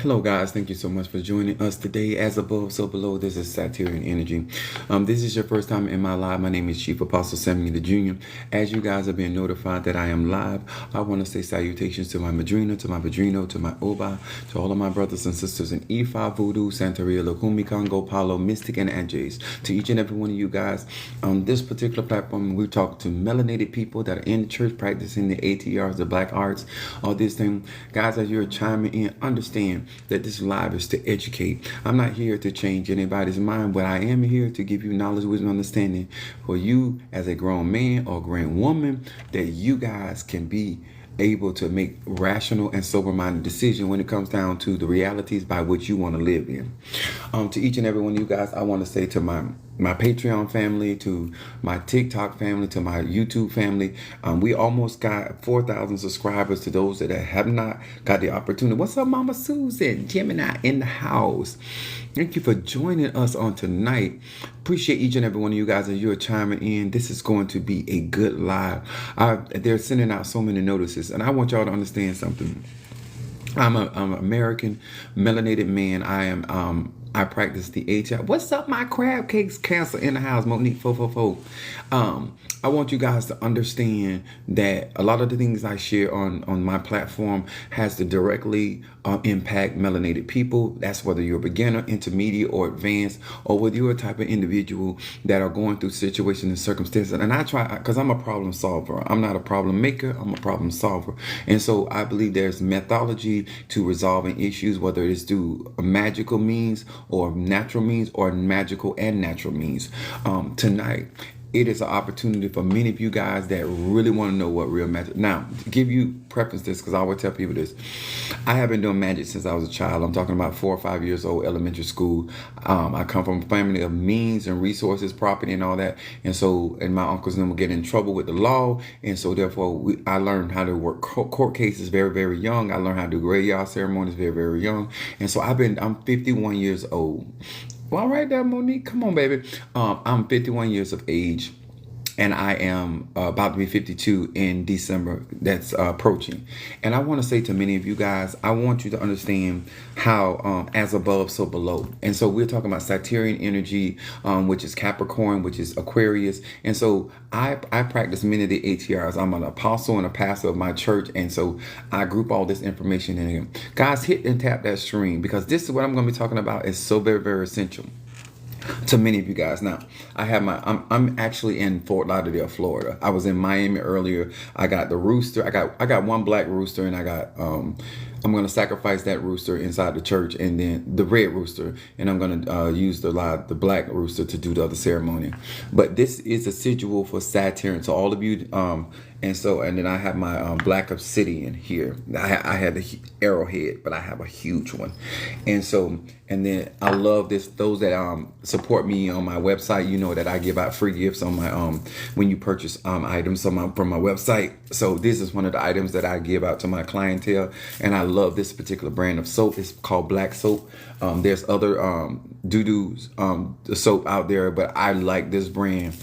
Hello, guys. Thank you so much for joining us today. As above, so below. This is Satyrian Energy. This is your first time in my live. My name is Chief Apostle Samuel the Jr. As you guys have been notified that I am live, I want to say salutations to my Madrina, to my Padrino, to my Oba, to all of my brothers and sisters in Ifa, Voodoo, Santeria, Lukumi, Congo, Palo, Mystic, and Anjays. To each and every one of you guys on this particular platform, we talk to melanated people that are in the church practicing the ATRs, the black arts, all this thing. Guys, as you're chiming in, understand that this live is to educate. I'm not here to change anybody's mind, but I am here to give you knowledge, wisdom, understanding for you as a grown man or grown woman, that you guys can be able to make rational and sober-minded decision when it comes down to the realities by which you want to live in. To each and every one of you guys, I want to say to my Patreon family, to my TikTok family, to my YouTube family, we almost got 4,000 subscribers. To those that have not got the opportunity, what's up, Mama Susan, Gemini in the house? Thank you for joining us on tonight. Appreciate each and every one of you guys as you're chiming in. This is going to be a good live. They're sending out so many notices, and I want y'all to understand something. I'm an American melanated man. I practice the ATR. What's up, my crab cakes? Cancer in the house. Monique 444. I want you guys to understand that a lot of the things I share on my platform has to directly impact melanated people. That's whether you're a beginner, intermediate, or advanced, or whether you're a type of individual that are going through situations and circumstances. And I try, because I'm a problem solver. I'm not a problem maker. I'm a problem solver. And so I believe there's methodology to resolving issues, whether it's through a magical means or natural means, or magical and natural means. Tonight, it is an opportunity for many of you guys that really want to know what real magic. Now, to give you preference this, because I always tell people this, I have been doing magic since I was a child. I'm talking about 4 or 5 years old, elementary school. I come from a family of means and resources, property and all that. And my uncles and them would get in trouble with the law. And so therefore, I learned how to work court cases very, very young. I learned how to do graveyard ceremonies very, very young. And so I'm 51 years old. Well, all right there, Monique. Come on, baby. I'm 51 years of age, and I am about to be 52 in December. That's approaching. And I want to say to many of you guys, I want you to understand how as above, so below. And so we're talking about Satyrian energy, which is Capricorn, which is Aquarius. And so I practice many of the ATRs. I'm an apostle and a pastor of my church. And so I group all this information in here. Guys, hit and tap that stream, because this is what I'm going to be talking about is so very, very essential to many of you guys. Now, I'm actually in Fort Lauderdale, Florida. I was in Miami earlier. I got the rooster. I got one black rooster, and I got I'm going to sacrifice that rooster inside the church, and then the red rooster, and I'm going to use the black rooster to do the other ceremony. But this is a sigil for Saturn. So all of you, and then I have my black obsidian here. I had the arrowhead, but I have a huge one. And then I love this. Those that support me on my website, you know that I give out free gifts on my when you purchase items from my website. So this is one of the items that I give out to my clientele, and I love this particular brand of soap. It's called Black Soap. There's other doo-doo soap out there, but I like this brand.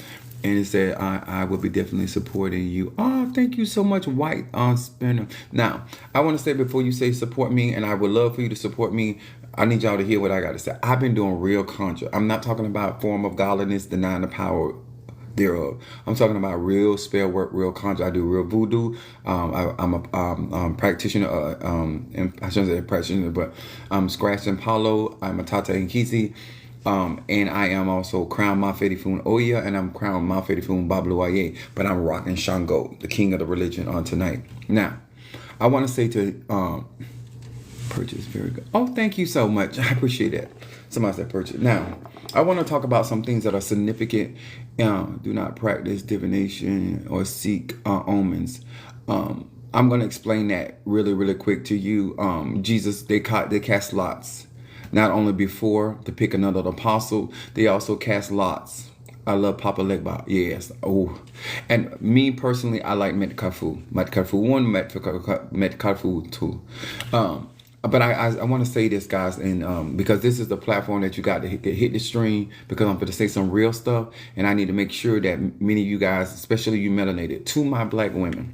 And it said, I will be definitely supporting you. Oh, thank you so much, White Spinner. Now, I want to say before you say support me, and I would love for you to support me, I need y'all to hear what I got to say. I've been doing real conjure. I'm not talking about form of godliness, denying the power thereof. I'm talking about real spell work, real conjure. I do real voodoo. I'm a practitioner, and I shouldn't say a practitioner, but I'm Scratch and Palo. I'm a Tata and Kisi. And I am also Crown Mafedifun Oya, and I'm Crown Mafedifun Babluaye, but I'm rocking Shango, the king of the religion, on tonight. Now, I want to say to purchase, very good. Oh, thank you so much. I appreciate that. Somebody said purchase. Now, I want to talk about some things that are significant. Do not practice divination or seek omens. I'm going to explain that really, really quick to you. Jesus, they cast lots. Not only before to pick another apostle, they also cast lots. I love Papa Legba. Yes. Oh. And me personally, I like Metcalfu. Metcalfu 1, Metcalfu 2. But I want to say this, guys, and because this is the platform that you got to hit the stream, because I'm going to say some real stuff, and I need to make sure that many of you guys, especially you melanated, to my black women,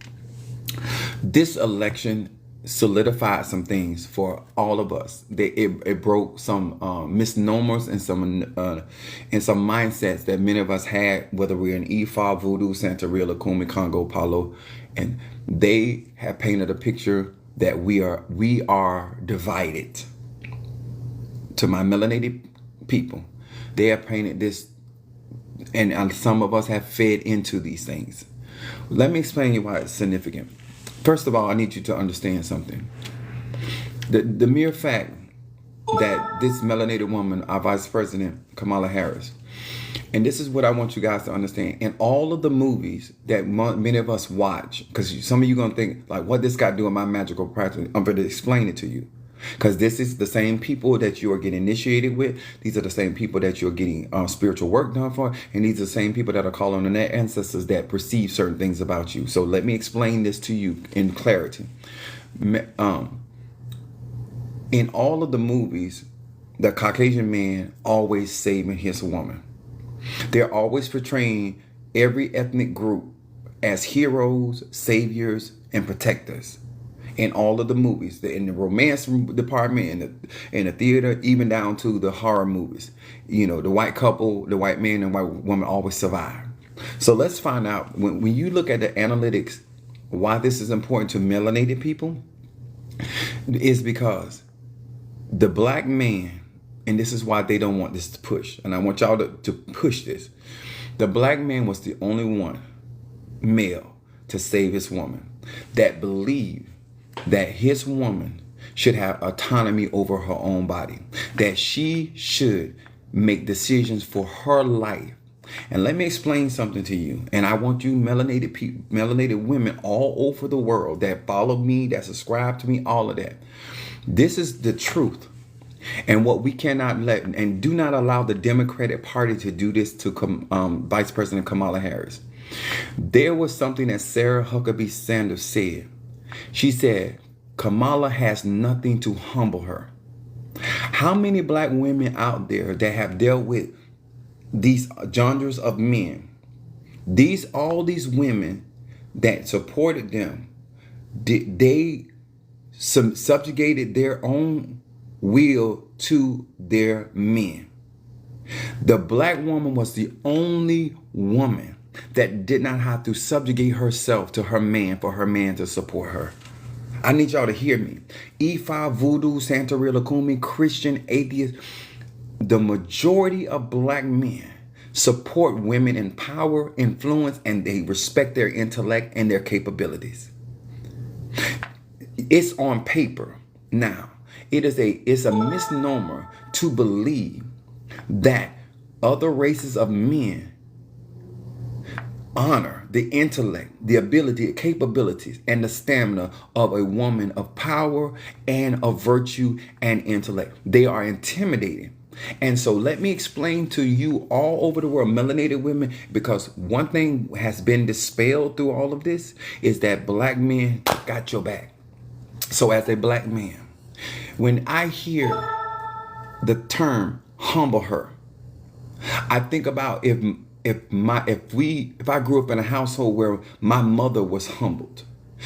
this election solidified some things for all of us. It broke some misnomers and some mindsets that many of us had, whether we're in Ifa, Voodoo, Santeria, Lakumi, Congo, Palo, and they have painted a picture that we are divided. To my melanated people, they have painted this, and some of us have fed into these things. Let me explain you why it's significant. First of all, I need you to understand something. The mere fact that this melanated woman, our Vice President, Kamala Harris, and this is what I want you guys to understand. In all of the movies that many of us watch, because some of you going to think, like, what this got to do with my magical practice? I'm going to explain it to you. Because this is the same people that you are getting initiated with. These are the same people that you're getting spiritual work done for. And these are the same people that are calling on their ancestors that perceive certain things about you. So let me explain this to you in clarity. In all of the movies, the Caucasian man always saving his woman. They're always portraying every ethnic group as heroes, saviors, and protectors. In all of the movies, in the romance department, in the theater, even down to the horror movies, the white couple, the white man and white woman always survive. So let's find out, when you look at the analytics, why this is important to melanated people is because the black man, and this is why they don't want this to push, and I want y'all to push this. The black man was the only one, male, to save his woman, that believed that his woman should have autonomy over her own body, that she should make decisions for her life. And let me explain something to you. And I want you melanated people, melanated women all over the world that follow me, that subscribe to me, all of that. This is the truth. And what we cannot let, and do not allow the Democratic Party to do this to Vice President Kamala Harris. There was something that Sarah Huckabee Sanders said. She said, Kamala has nothing to humble her. How many black women out there that have dealt with these genres of men, all these women that supported them, they subjugated their own will to their men. The black woman was the only woman that did not have to subjugate herself to her man for her man to support her. I need y'all to hear me. Ifa, Voodoo, Santeria, Lakumi, Christian, atheist, the majority of black men support women in power, influence, and they respect their intellect and their capabilities. It's on paper. Now, it's a misnomer to believe that other races of men honor the intellect, the ability, the capabilities, and the stamina of a woman of power and of virtue and intellect. They are intimidating. And so let me explain to you all over the world, melanated women, because one thing has been dispelled through all of this is that black men got your back. So as a black man, when I hear the term humble her, I think about if I grew up in a household where my mother was humbled,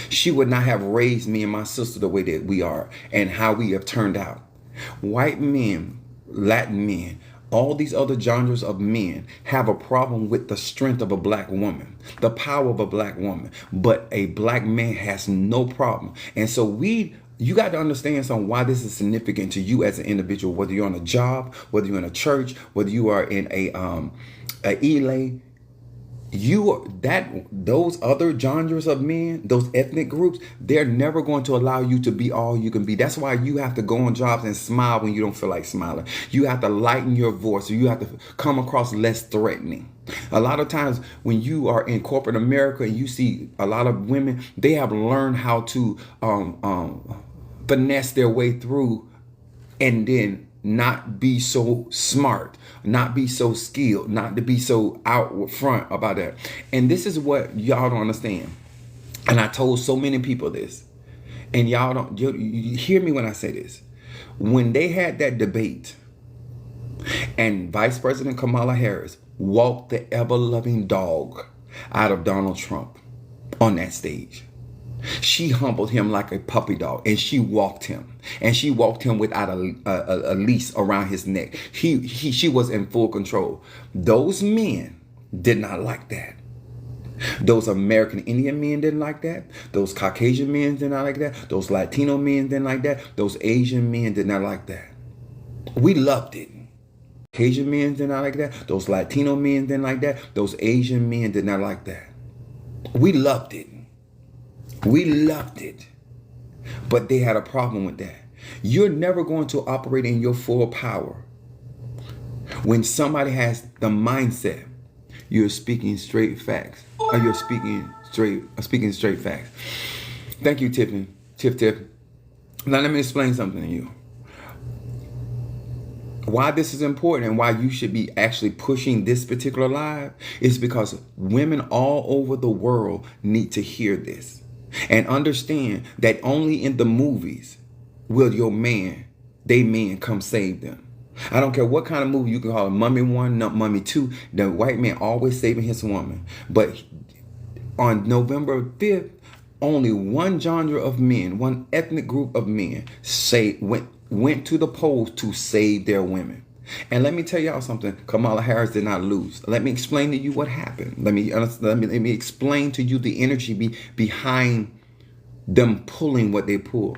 she would not have raised me and my sister the way that we are and how we have turned out. White men, Latin men, all these other genres of men have a problem with the strength of a black woman, the power of a black woman, but a black man has no problem. And so you got to understand why this is significant to you as an individual, whether you're on a job, whether you're in a church, whether you are in a Elay, those other genres of men, those ethnic groups, they're never going to allow you to be all you can be. That's why you have to go on jobs and smile when you don't feel like smiling. You have to lighten your voice, or you have to come across less threatening. A lot of times when you are in corporate America and you see a lot of women, they have learned how to finesse their way through and then not be so smart, not be so skilled, not to be so out front about that. And this is what y'all don't understand. And I told so many people this, and y'all don't, you hear me when I say this. When they had that debate and Vice President Kamala Harris walked the ever-loving dog out of Donald Trump on that stage, She humbled him like a puppy dog, and she walked him. And she walked him without a leash around his neck. She was in full control. Those men did not like that. Those American Indian men didn't like that. Those Caucasian men did not like that. Those Latino men didn't like that. Those Asian men did not like that. We loved it. Caucasian men did not like that. Those Latino men didn't like that. Those Asian men did not like that. We loved it. We loved it. But they had a problem with that. You're never going to operate in your full power when somebody has the mindset you're speaking straight facts, or you're speaking straight facts. Thank you, Tiffany. Tiff. Now let me explain something to you. Why this is important and why you should be actually pushing this particular live is because women all over the world need to hear this and understand that only in the movies will your man, they men come save them. I don't care what kind of movie you can call it, Mummy 1, not Mummy 2, the white man always saving his woman. But on November 5th, only one genre of men, one ethnic group of men went to the polls to save their women. And let me tell y'all something, Kamala Harris did not lose. Let me explain to you what happened. Let me explain to you the energy behind them pulling what they pulled.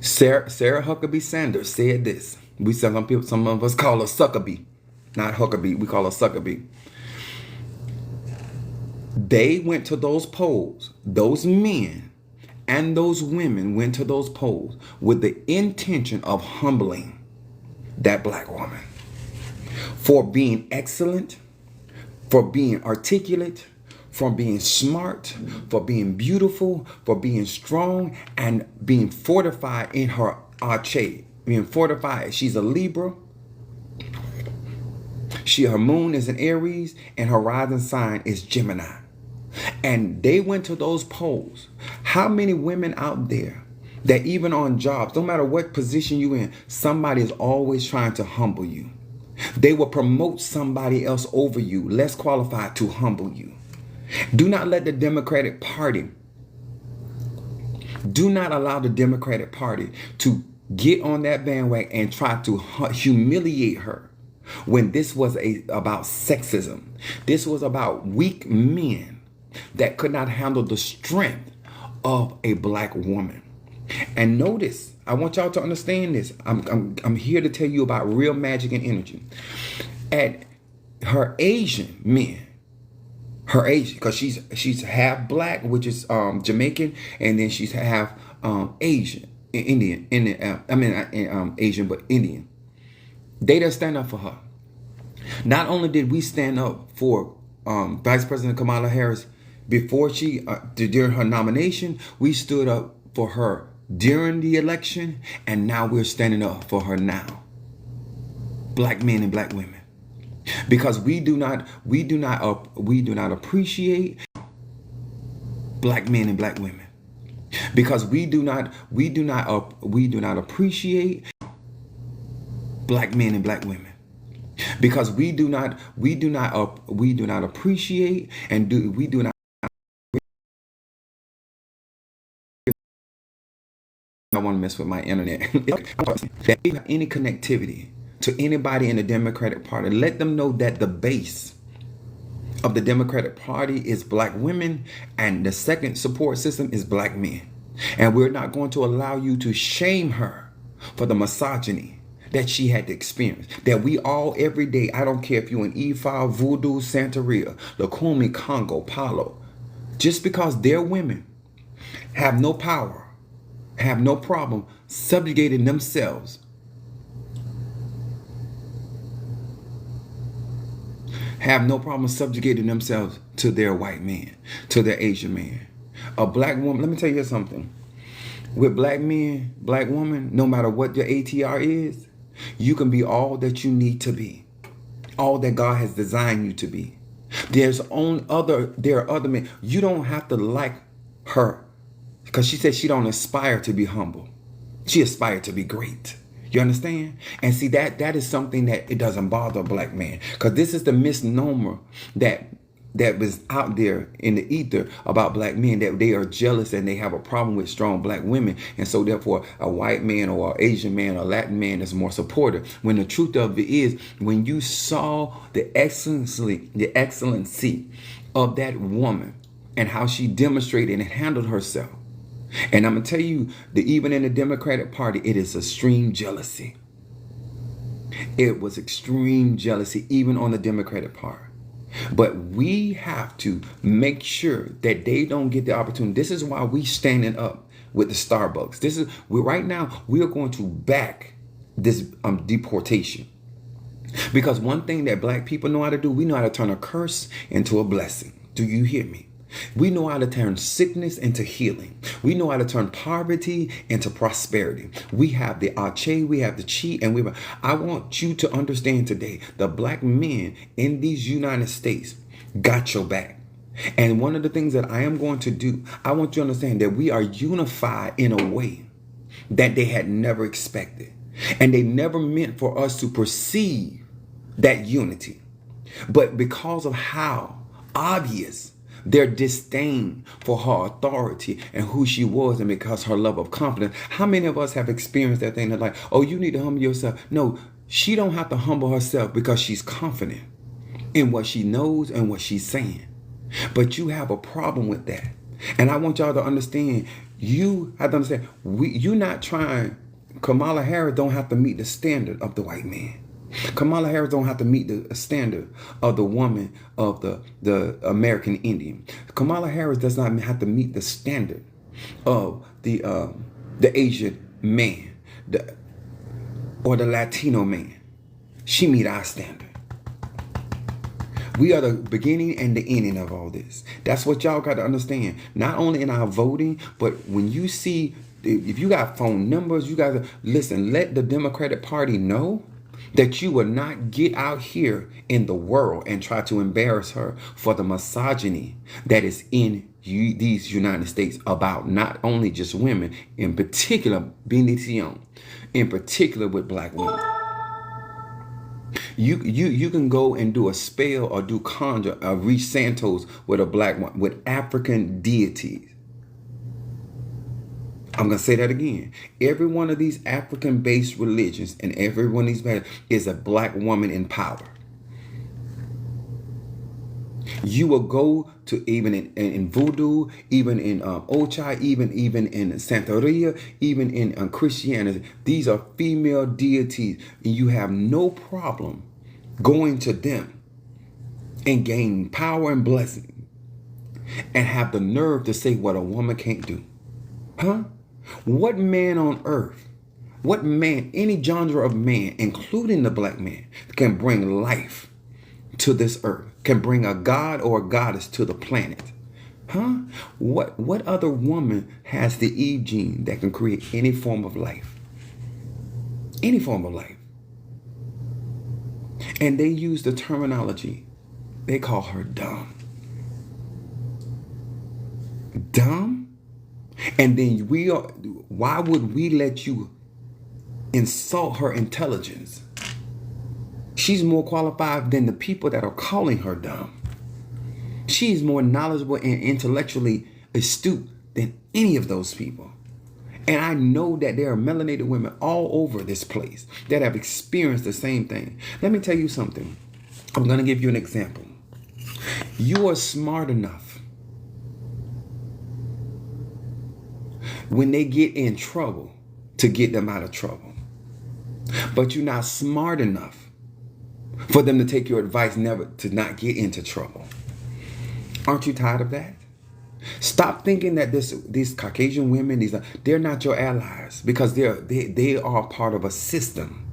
Sarah Huckabee Sanders said this. Some of us call her Suckabee, not Huckabee. We call her Suckabee. They went to those polls. Those men and those women went to those polls with the intention of humbling that black woman for being excellent, for being articulate, for being smart, for being beautiful, for being strong, and being fortified in her arche. Being fortified. She's a Libra. Her moon is an Aries, and her rising sign is Gemini. And they went to those polls. How many women out there that even on jobs, no matter what position you're in, somebody is always trying to humble you. They will promote somebody else over you, less qualified, to humble you. Do not let the Democratic Party, do not allow the Democratic Party to get on that bandwagon and try to humiliate her when this was about sexism. This was about weak men that could not handle the strength of a black woman. And notice, I want y'all to understand this. I'm here to tell you about real magic and energy. At her Asian men, her Asian, because she's half black, which is Jamaican, and then she's half Asian, Indian, Asian, but Indian. They didn't stand up for her. Not only did we stand up for Vice President Kamala Harris before during her nomination, we stood up for her during the election, and now we're standing up for her now. Black men and black women. Because we do not appreciate black men and black women. Because we do not appreciate black men and black women. Because we do not appreciate and we do not. I want to mess with my internet. That you have any connectivity to anybody in the Democratic Party, let them know that the base of the Democratic Party is black women, and the second support system is black men. And we're not going to allow you to shame her for the misogyny that she had to experience. That we all, every day, I don't care if you're in Ifa, Voodoo, Santeria, Lukumi, Congo, Palo, just because they're women, have no power, have no problem subjugating themselves, have no problem subjugating themselves to their white man, to their Asian man. A black woman, let me tell you something. With black men, black woman, no matter what your ATR is, you can be all that you need to be. All that God has designed you to be. There are other men. You don't have to like her, because she said she don't aspire to be humble. She aspired to be great. You understand? And see, that is something that it doesn't bother a black man, because this is the misnomer that that was out there in the ether about black men, that they are jealous and they have a problem with strong black women. And so therefore a white man or an Asian man or Latin man is more supportive. When the truth of it is, when you saw the excellency of that woman and how she demonstrated and handled herself. And I'm going to tell you that even in the Democratic Party, it is extreme jealousy. It was extreme jealousy, even on the Democratic Party. But we have to make sure that they don't get the opportunity. This is why we standing up with the Starbucks. Right now, we are going to back this deportation. Because one thing that black people know how to do, we know how to turn a curse into a blessing. Do you hear me? We know how to turn sickness into healing. We know how to turn poverty into prosperity. We have the Ache, we have the Chi, and I want you to understand today, the black men in these United States got your back. And one of the things that I am going to do, I want you to understand that we are unified in a way that they had never expected. And they never meant for us to perceive that unity. But because of how obvious their disdain for her authority and who she was, and because her love of confidence, how many of us have experienced that thing that like, oh, you need to humble yourself? No, she don't have to humble herself because she's confident in what she knows and what she's saying. But you have a problem with that. And I want y'all to understand, you have to understand, you're not trying, Kamala Harris don't have to meet the standard of the white man. Kamala Harris don't have to meet the standard of the woman of the American Indian. Kamala Harris does not have to meet the standard of the Asian man or the Latino man. She meet our standard. We are the beginning and the ending of all this. That's what y'all got to understand. Not only in our voting, but when you see, if you got phone numbers, you got to listen, let the Democratic Party know that you will not get out here in the world and try to embarrass her for the misogyny that is in these United States about not only just women, in particular, bendición, in particular with black women. You can go and do a spell or do conjure or reach Santos with a black one, with African deities. I'm going to say that again. Every one of these African-based religions and every one of these is a black woman in power. You will go to even in voodoo, even in Ochai, even in Santeria, even in Christianity. These are female deities, and you have no problem going to them and gaining power and blessing and have the nerve to say what a woman can't do. Huh? What man on earth, what man, any genre of man, including the black man, can bring life to this earth, can bring a god or a goddess to the planet? Huh? What other woman has the Eve gene that can create any form of life? Any form of life. And they use the terminology, they call her dumb. Dumb? And then why would we let you insult her intelligence? She's more qualified than the people that are calling her dumb. She's more knowledgeable and intellectually astute than any of those people. And I know that there are melanated women all over this place that have experienced the same thing. Let me tell you something. I'm going to give you an example. You are smart enough when they get in trouble to get them out of trouble. But you're not smart enough for them to take your advice never to not get into trouble. Aren't you tired of that? Stop thinking that these Caucasian women, they're not your allies, because they are part of a system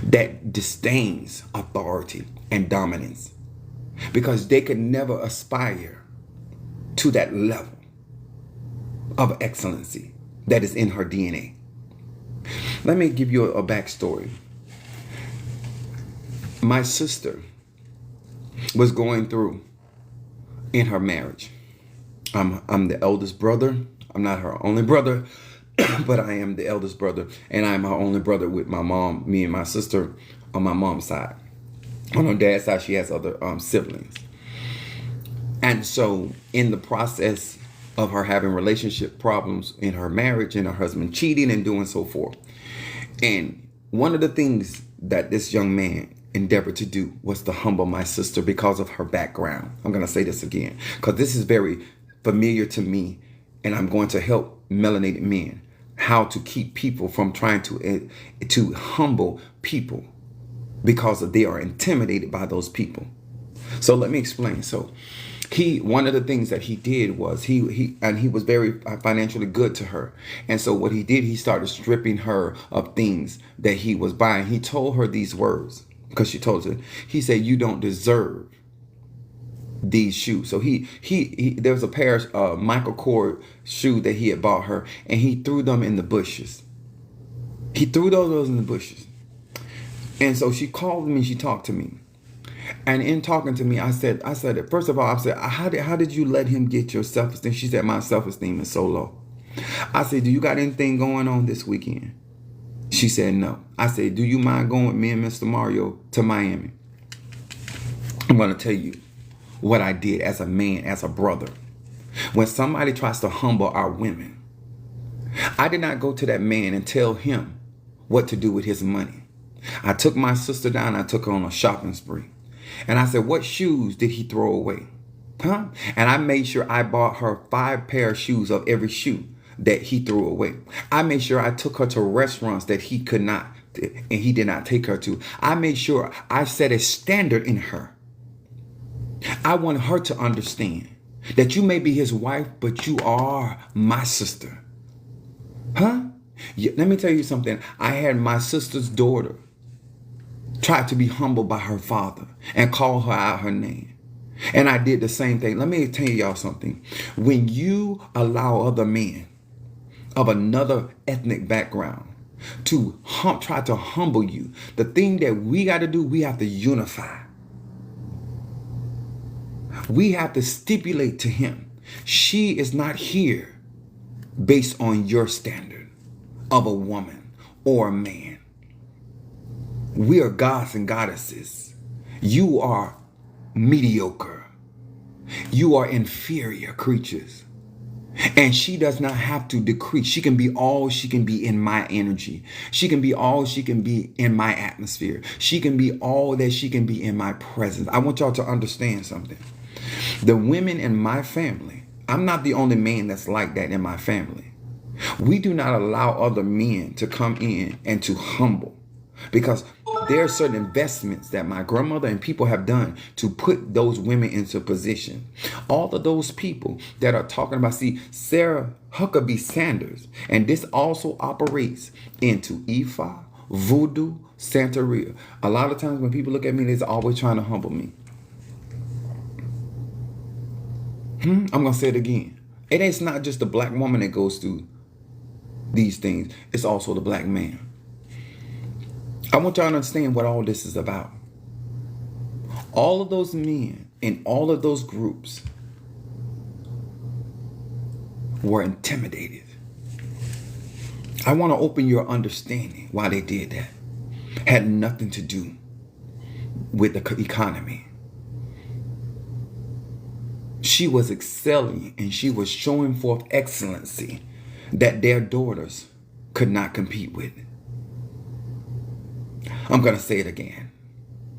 that disdains authority and dominance, because they could never aspire to that level of excellency that is in her DNA. Let me give you a backstory. My sister was going through in her marriage. I'm the eldest brother. I'm not her only brother, but I am the eldest brother, and I'm her only brother with my mom, me and my sister on my mom's side. On her dad's side, she has other siblings. And so in the process of her having relationship problems in her marriage and her husband cheating and doing so forth. And one of the things that this young man endeavored to do was to humble my sister because of her background. I'm going to say this again because this is very familiar to me, and I'm going to help melanated men how to keep people from trying to humble people because they are intimidated by those people. So let me explain. So one of the things that he did was he was very financially good to her. And so what he did, he started stripping her of things that he was buying. He told her these words because she told her, he said, "You don't deserve these shoes." So there was a pair of Michael Kors shoe that he had bought her, and he threw them in the bushes. He threw those in the bushes. And so she called me, she talked to me. And in talking to me, I said, first of all, I said, how did you let him get your self-esteem? She said, my self-esteem is so low. I said, do you got anything going on this weekend? She said, no. I said, do you mind going with me and Mr. Mario to Miami? I'm going to tell you what I did as a man, as a brother. When somebody tries to humble our women, I did not go to that man and tell him what to do with his money. I took my sister down, I took her on a shopping spree. And I said, what shoes did he throw away? Huh? And I made sure I bought her 5 pair of shoes of every shoe that he threw away. I made sure I took her to restaurants that he could not, and he did not take her to. I made sure I set a standard in her. I want her to understand that you may be his wife, but you are my sister. Huh? Let me tell you something. I had my sister's daughter tried to be humbled by her father and call her out her name. And I did the same thing. Let me tell y'all something. When you allow other men of another ethnic background to try to humble you, the thing that we got to do, we have to unify. We have to stipulate to him, she is not here based on your standard of a woman or a man. We are gods and goddesses. You are mediocre. You are inferior creatures. And she does not have to decrease. She can be all she can be in my energy. She can be all she can be in my atmosphere. She can be all that she can be in my presence. I want y'all to understand something. The women in my family, I'm not the only man that's like that in my family. We do not allow other men to come in and to humble, because there are certain investments that my grandmother and people have done to put those women into position. All of those people that are talking about, see, Sarah Huckabee Sanders, and this also operates into Ifa, Voodoo, Santeria. A lot of times when people look at me, they're always trying to humble me. I'm going to say it again. It is not just the black woman that goes through these things. It's also the black man. I want y'all to understand what all this is about. All of those men in all of those groups were intimidated. I want to open your understanding why they did that. Had nothing to do with the economy. She was excelling and she was showing forth excellency that their daughters could not compete with. I'm going to say it again,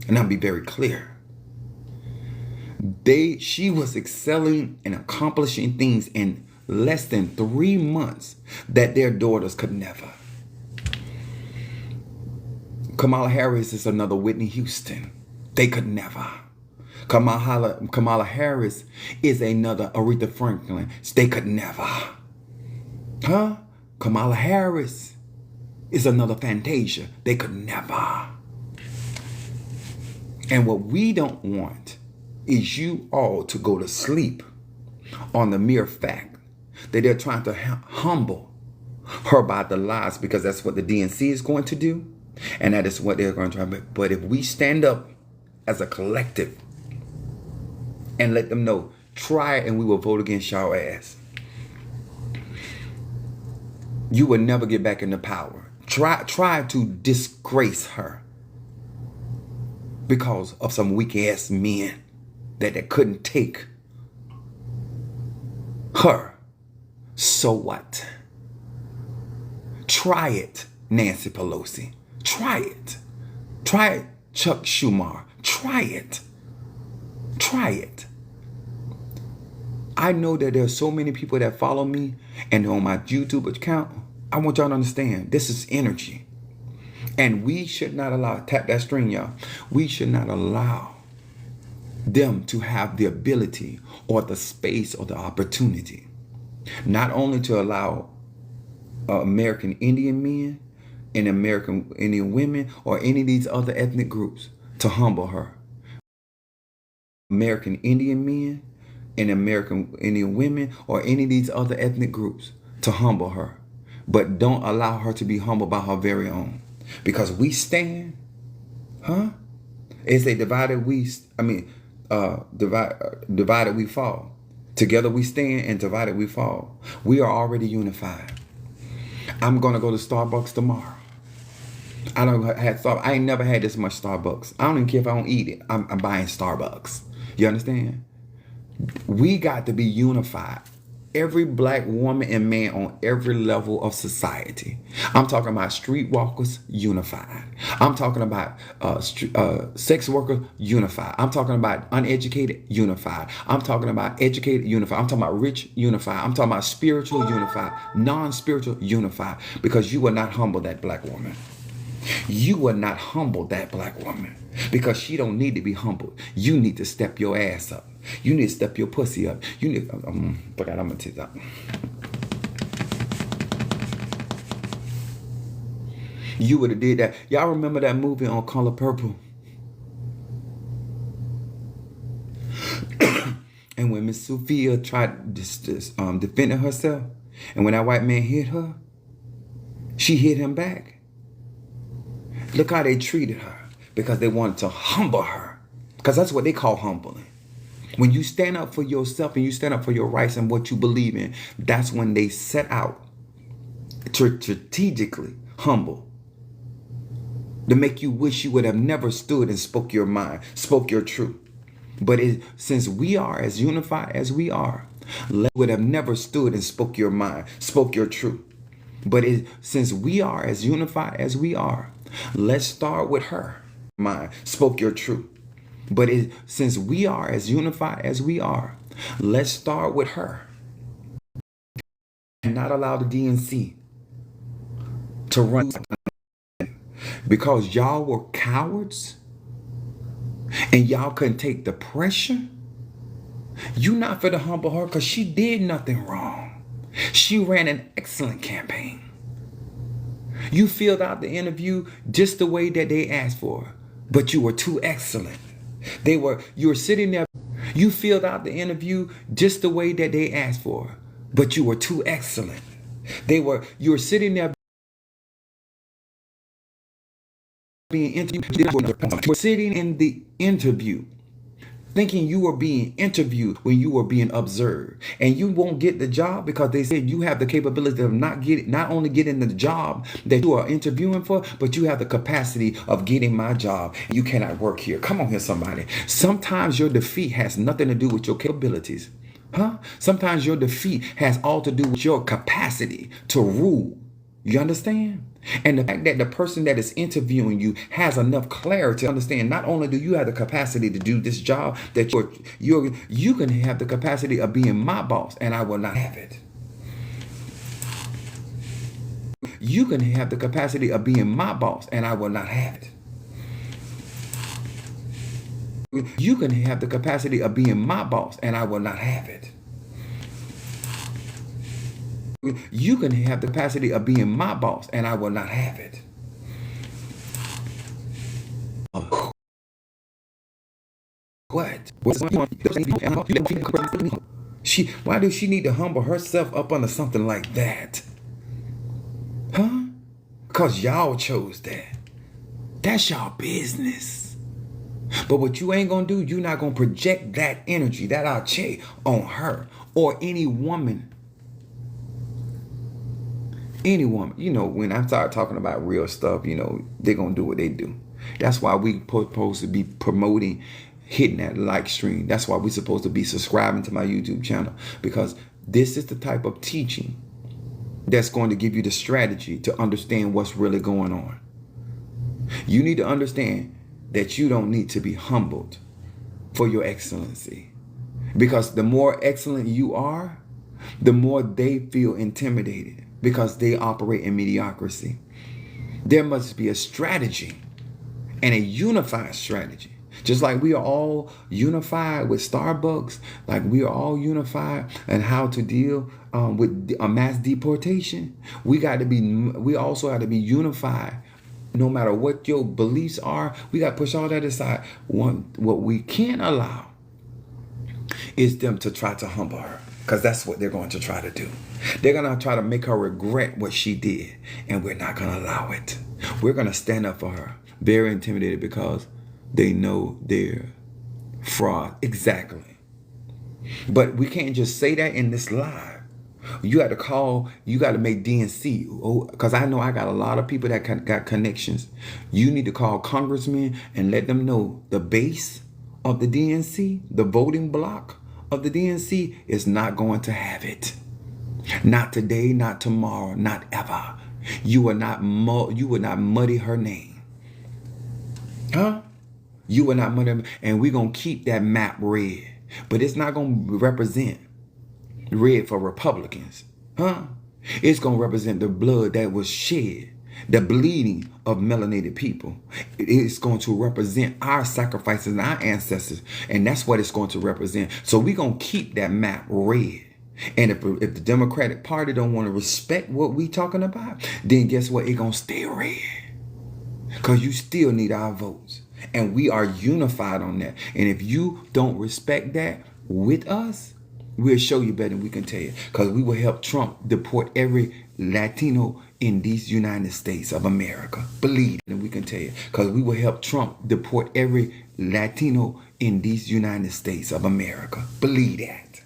and I'll be very clear. She was excelling and accomplishing things in less than 3 months that their daughters could never. Kamala Harris is another Whitney Houston. They could never. Kamala Harris is another Aretha Franklin. They could never. Huh? Kamala Harris is another Fantasia. They could never. And what we don't want is you all to go to sleep on the mere fact that they're trying to humble her by the lies, because that's what the DNC is going to do. And that is what they're going to try. But if we stand up as a collective and let them know, try it and we will vote against y'all ass, you will never get back into power. Try to disgrace her because of some weak ass men that couldn't take her. So what? Try it, Nancy Pelosi. Try it. Try it, Chuck Schumer. Try it. Try it. I know that there's so many people that follow me and on my YouTube account. I want y'all to understand this is energy. And we should not allow, tap that string, y'all. We should not allow them to have the ability or the space or the opportunity, not only to allow American Indian men and American Indian women or any of these other ethnic groups to humble her. American Indian men and American Indian women or any of these other ethnic groups to humble her. But don't allow her to be humbled by her very own. Because we stand, It's a divided divided we fall. Together we stand and divided we fall. We are already unified. I'm going to go to Starbucks tomorrow. I ain't never had this much Starbucks. I don't even care if I don't eat it. I'm buying Starbucks. You understand? We got to be unified. Every black woman and man on every level of society. I'm talking about streetwalkers, unified. I'm talking about sex workers, unified. I'm talking about uneducated, unified. I'm talking about educated, unified. I'm talking about rich, unified. I'm talking about spiritual, unified. Non-spiritual, unified. Because you will not humble that black woman. You will not humble that black woman. Because she don't need to be humbled. You need to step your ass up. You need to step your pussy up. You need. Forgot I'm gonna take that. You would have did that. Y'all remember that movie on Color Purple? And when Miss Sophia tried defending herself, and when that white man hit her, she hit him back. Look how they treated her. Because they wanted to humble her. Because that's what they call humbling. When you stand up for yourself and you stand up for your rights and what you believe in, that's when they set out to strategically humble. To make you wish you would have never stood and spoke your mind, spoke your truth. But since we are as unified as we are, would have never stood and spoke your mind, spoke your truth. But since we are as unified as we are, let's start with her. Mind, spoke your truth. But since we are as unified as we are, let's start with her. And not allow the DNC to run. Because y'all were cowards and y'all couldn't take the pressure. You not for to humble her because she did nothing wrong. She ran an excellent campaign. You filled out the interview just the way that they asked for, but you were too excellent. You were sitting there. You filled out the interview just the way that they asked for, but you were too excellent. You were sitting there being interviewed. You were sitting in the interview thinking you were being interviewed when you were being observed, and you won't get the job because they said you have the capability of not only getting the job that you are interviewing for, but you have the capacity of getting my job. You cannot work here. Come on here, somebody. Sometimes your defeat has nothing to do with your capabilities. Sometimes your defeat has all to do with your capacity to rule. You understand? And the fact that the person that is interviewing you has enough clarity to understand not only do you have the capacity to do this job, that you can have the capacity of being my boss and I will not have it. You can have the capacity of being my boss and I will not have it. You can have the capacity of being my boss and I will not have it. You can have the capacity of being my boss and I will not have it. What? Why does she need to humble herself up under something like that? Because y'all chose that. That's y'all business. But what you ain't gonna do, you're not gonna project that energy, that ache on her or any woman. Any woman, when I start talking about real stuff, they're going to do what they do. That's why we supposed to be promoting, hitting that like stream. That's why we're supposed to be subscribing to my YouTube channel, because This is the type of teaching that's going to give you the strategy to understand what's really going on. You need to understand that you don't need to be humbled for your excellency. Because the more excellent you are, the more they feel intimidated because they operate in mediocrity. There must be a strategy and a unified strategy. Just like we are all unified with Starbucks, like we are all unified in how to deal with a mass deportation, we also have to be unified. No matter what your beliefs are, we got to push all that aside. What we can't allow is them to try to humble her, because that's what they're going to try to do. They're going to try to make her regret what she did, and we're not going to allow it. We're going to stand up for her. They're intimidated because they know they're fraud. Exactly. But we can't just say that in this live. You got to make DNC, because I know I got a lot of people that got connections. You need to call congressmen and let them know the base of the DNC, the voting block of the DNC is not going to have it. Not today, not tomorrow, not ever. You will not muddy her name. Huh? You will not muddy her, and we're going to keep that map red. But it's not going to represent red for Republicans. Huh? It's going to represent the blood that was shed, the bleeding of melanated people. It's going to represent our sacrifices and our ancestors. And that's what it's going to represent. So we're going to keep that map red. And if the Democratic Party don't want to respect what we talking about, then guess what? It's going to stay red. Because you still need our votes. And we are unified on that. And if you don't respect that with us, we'll show you better than we can tell you. Because we will help Trump deport every Latino in these United States of America. Believe it, and we can tell you. Because we will help Trump deport every Latino in these United States of America. Believe that.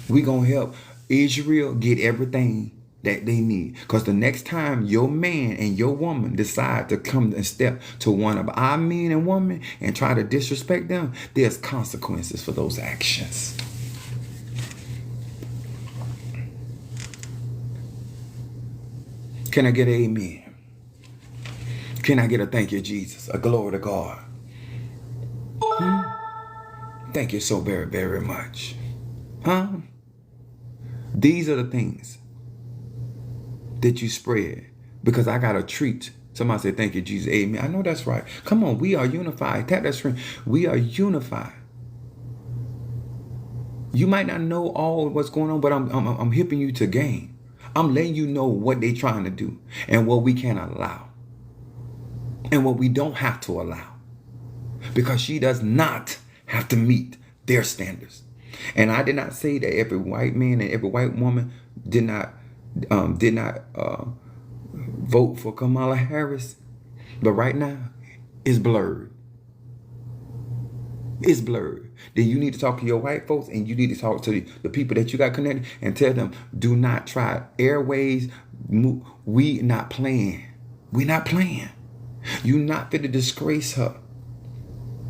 We're going to help Israel get everything that they need. Because the next time your man and your woman decide to come and step to one of our men and women and try to disrespect them, there's consequences for those actions. Can I get an amen? Can I get a thank you, Jesus? A glory to God. Thank you so very, very much. Huh? These are the things that you spread, because I got a treat. Somebody said, thank you, Jesus. Amen. I know that's right. Come on, we are unified. Tap that screen. We are unified. You might not know all what's going on, but I'm helping you to gain. I'm letting you know what they're trying to do and what we can allow and what we don't have to allow, because she does not have to meet their standards. And I did not say that every white man and every white woman did not vote for Kamala Harris, but right now it's blurred. It's blurred. Then you need to talk to your white folks, and you need to talk to the people that you got connected and tell them, do not try airways. We not playing. We not playing. You not fit to disgrace her,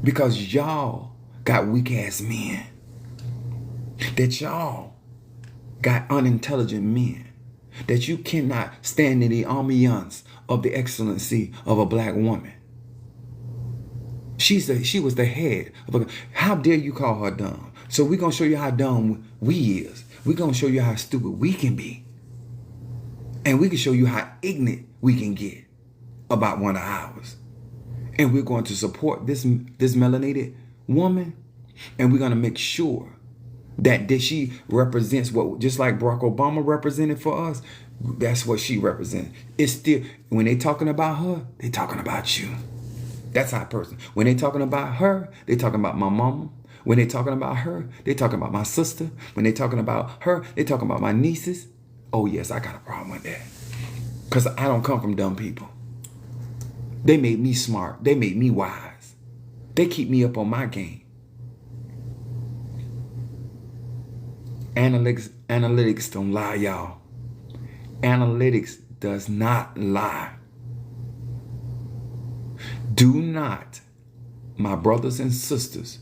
because y'all got weak ass men. That y'all got unintelligent men. That you cannot stand in the ambiance of the excellency of a black woman. She was the head of how dare you call her dumb? So we're going to show you how dumb we is. We're going to show you how stupid we can be. And we can show you how ignorant we can get about one of ours. And we're going to support this melanated woman. And we're going to make sure that she represents what, just like Barack Obama represented for us, that's what she represents. It's still, when they talking about her, they talking about you. That's our person. When they talking about her, they talking about my mama. When they talking about her, they talking about my sister. When they talking about her, they talking about my nieces. Oh yes, I got a problem with that. Because I don't come from dumb people. They made me smart. They made me wise. They keep me up on my game. Analytics don't lie, y'all. Analytics does not lie. Do not, my brothers and sisters,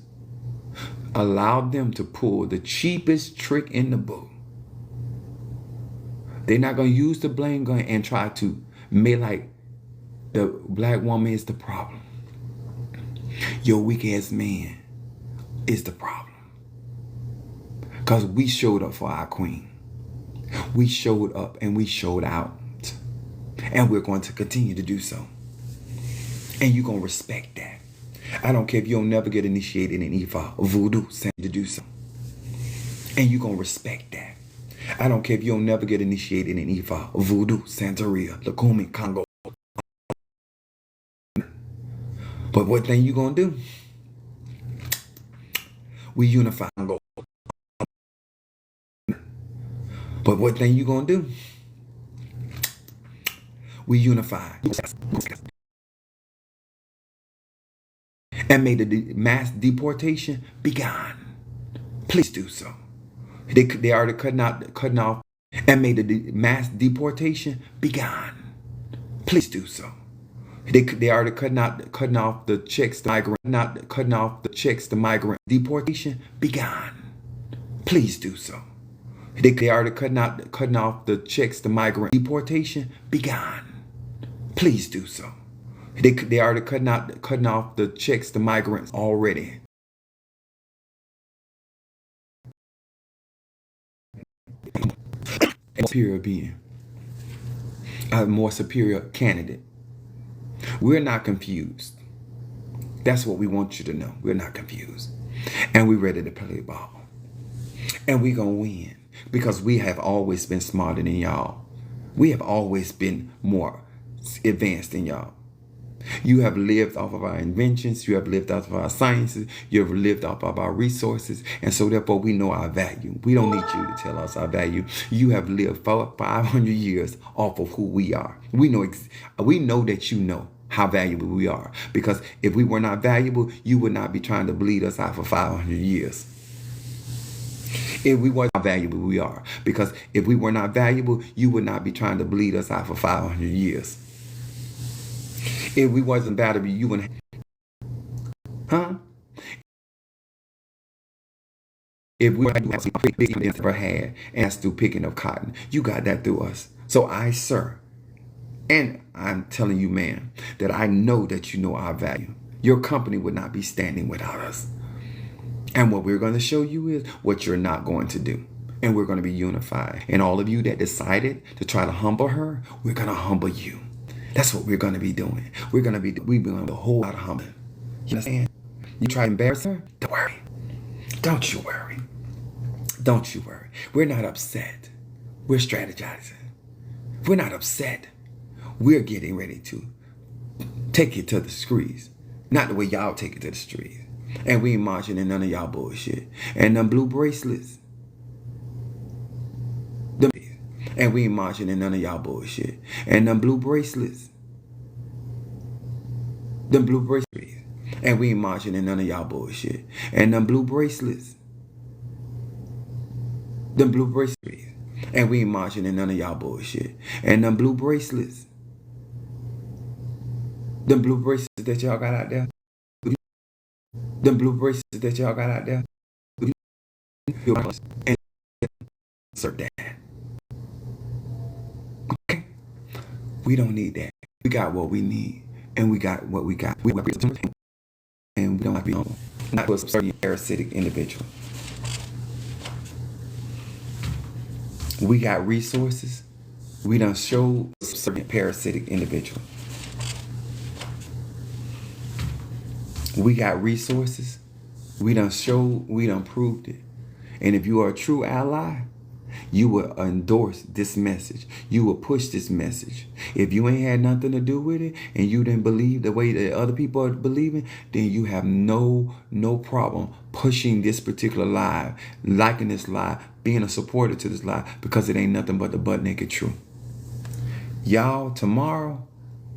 allow them to pull the cheapest trick in the book. They're not going to use the blame gun and try to make like the black woman is the problem. Your weak ass man is the problem. Because we showed up for our queen. We showed up and we showed out. And we're going to continue to do so. And you're going to respect that. I don't care if you don't never get initiated in Ifa or voodoo, saying to do so. And you're going to respect that. I don't care if you don't never get initiated in Ifa or voodoo, Santeria, Lukumi, Congo. But what thing you going to do? We unify and go. But what thing you going to do? We unify. And may the mass deportation be gone. Please do so. They are cutting off. And may the mass deportation be gone. Please do so. They are cutting off the checks, the migrant, not cutting off the checks, the migrant. Deportation be gone. Please do so. They are cutting off the checks, the migrant. Deportation be gone. Please do so. They are cutting off the checks, the migrants already. Superior being, a more superior candidate. We're not confused. That's what we want you to know. We're not confused. And we're ready to play ball. And we're going to win because we have always been smarter than y'all. We have always been more advanced than y'all. You have lived off of our inventions. You have lived off of our sciences. You have lived off of our resources. And so therefore we know our value. We don't need you to tell us our value. You have lived for 500 years off of who we are. We know that you know how valuable we are. Because if we were not valuable, you would not be trying to bleed us out for 500 years. If we weren't how valuable we are. Because if we were not valuable, you would not be trying to bleed us out for 500 years. If we wasn't valuable, you wouldn't. Huh? If we never had, and that's through picking up cotton, you got that through us. So I, sir, and I'm telling you, man, that I know that you know our value. Your company would not be standing without us. And what we're going to show you is what you're not going to do. And we're going to be unified. And all of you that decided to try to humble her, we're going to humble you. That's what we're going to be doing. We're going to be doing a whole lot of humbling. You understand? You try to embarrass her? Don't worry. Don't you worry. Don't you worry. We're not upset. We're strategizing. We're not upset. We're getting ready to take it to the streets. Not the way y'all take it to the streets. And we ain't marching in none of y'all bullshit. And them blue bracelets. And we ain't marching in none of y'all bullshit. And them blue bracelets. Them blue bracelets. And we ain't marching in none of y'all bullshit. And them blue bracelets. Them blue bracelets. And we ain't marching in none of y'all bullshit. And them blue bracelets. Them blue bracelets that y'all got out there. Them blue bracelets that y'all got out there. And insert that. Okay? We don't need that. We got what we need. And we got what we got. We and we don't have to be humble. Not to a certain parasitic individual. We got resources. We done show a certain parasitic individual. We got resources. We done proved it. And if you are a true ally, you will endorse this message. You will push this message. If you ain't had nothing to do with it and you didn't believe the way that other people are believing, then you have no problem pushing this particular lie, liking this lie, being a supporter to this lie, because it ain't nothing but the butt naked truth. Y'all, tomorrow,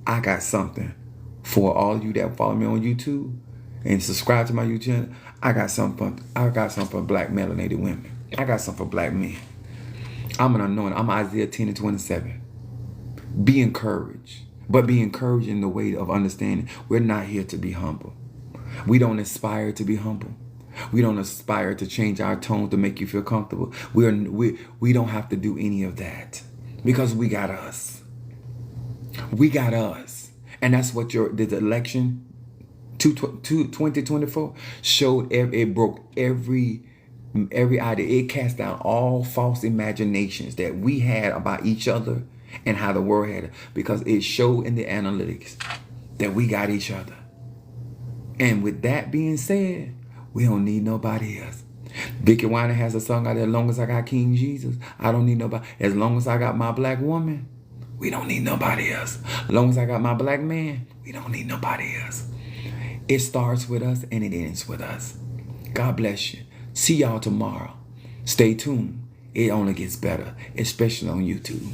I got something for all of you that follow me on YouTube and subscribe to my YouTube channel. I got something for black melanated women. I got something for black men. I'm an anointed. I'm Isaiah 10:27. Be encouraged. But be encouraged in the way of understanding. We're not here to be humble. We don't aspire to be humble. We don't aspire to change our tone to make you feel comfortable. We don't have to do any of that. because we got us. We got us. And that's what the election 2024 showed. It broke every idea. It cast down all false imaginations that we had about each other and how the world had it, because it showed in the analytics that we got each other. And with that being said, we don't need nobody else. Vicky Weiner has a song out there, as long as I got King Jesus, I don't need nobody. As long as I got my black woman, we don't need nobody else. As long as I got my black man, we don't need nobody else. It starts with us and it ends with us. God bless you. See y'all tomorrow. Stay tuned. It only gets better, especially on YouTube.